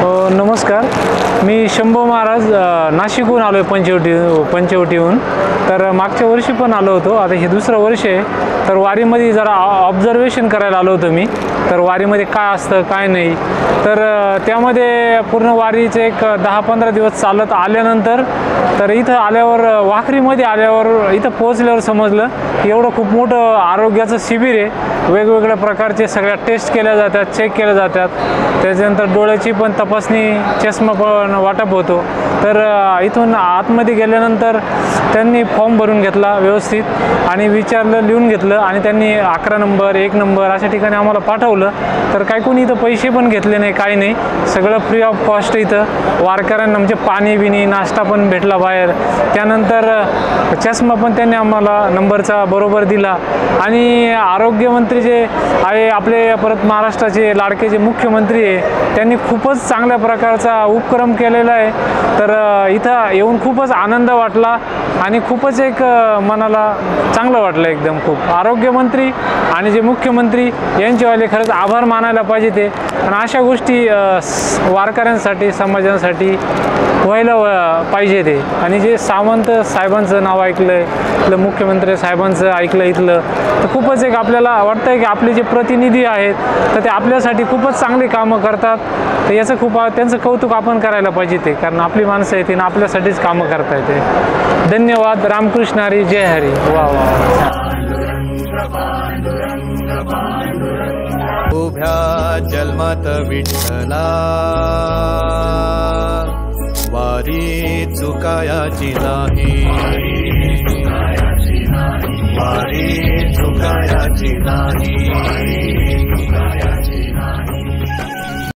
नमस्कार, मी शंभू महाराज नाशिकहून आलो आहे पंचवटीहून। तर मागच्या वर्षी पण आलो होतो, आता हे दुसरं वर्ष आहे। तर वारीमध्ये जरा ऑब्झर्वेशन करायला आलो होतो मी। तर वारीमध्ये काय असतं काय नाही, तर त्यामध्ये पूर्ण वारीचे एक 10-15 दिवस चालत आल्यानंतर तर इथं आल्यावर वाखरीमध्ये आल्यावर इथं पोहोचल्यावर समजलं की एवढं खूप मोठं आरोग्याचं शिबिर आहे। वेगवेगळ्या प्रकारचे सगळ्या टेस्ट केल्या जातात, चेक केल्या जातात। त्याच्यानंतर डोळ्याची पण तपासणी, चष्मा पण वाटप होतो। तर इथून आतमध्ये गेल्यानंतर त्यांनी फॉर्म भरून घेतला व्यवस्थित आणि विचारलं, लिहून घेतलं आणि त्यांनी 11 नंबर 1 नंबर अशा ठिकाणी आम्हाला पाठवलं। तर काही कोणी इथं पैसे पण घेतले नाही, काही नाही, सगळं फ्री ऑफ कॉस्ट इथं वारकऱ्यांना, म्हणजे पाणी बिनी नाश्ता पण भेटला बाहेर। त्यानंतर चष्मा पण त्यांनी आम्हाला नंबरचा बरोबर दिला। आणि आरोग्यमंत्री जे आहे आपले, परत महाराष्ट्राचे लाडके जे मुख्यमंत्री आहे, त्यांनी खूपच चांगल्या प्रकारचा उपक्रम केलेला आहे। तर इथं येऊन खूपच आनंद वाटला आणि खूपच एक मनाला चांगलं वाटलं एकदम खूप। आरोग्यमंत्री आणि जे मुख्यमंत्री यांचेवाले खरंच आभार मानायला पाहिजे ते। आणि अशा गोष्टी वारकऱ्यांसाठी, समाजासाठी व्हायला पाहिजे ते। आणि जे सावंत साहेबांचं नाव ऐकलं आहे, इथलं मुख्यमंत्री साहेबांचं ऐकलं इथलं, तर खूपच एक आपल्याला वाटतं की आपले जे प्रतिनिधी आहेत तर ते आपल्यासाठी खूपच चांगली कामं करतात। तर याचं त्यांचं कौतुक आपण करायला पाहिजे ते, कारण आपली माणसं आहेत आणि आपल्यासाठीच कामं करता येते। धन्यवाद। रामकृष्ण हरी, जय हरी। वा वा। उभ्या जन्मात विठ्ठला, वारी चुकायाची नाही, वारी चुकायाची नाही।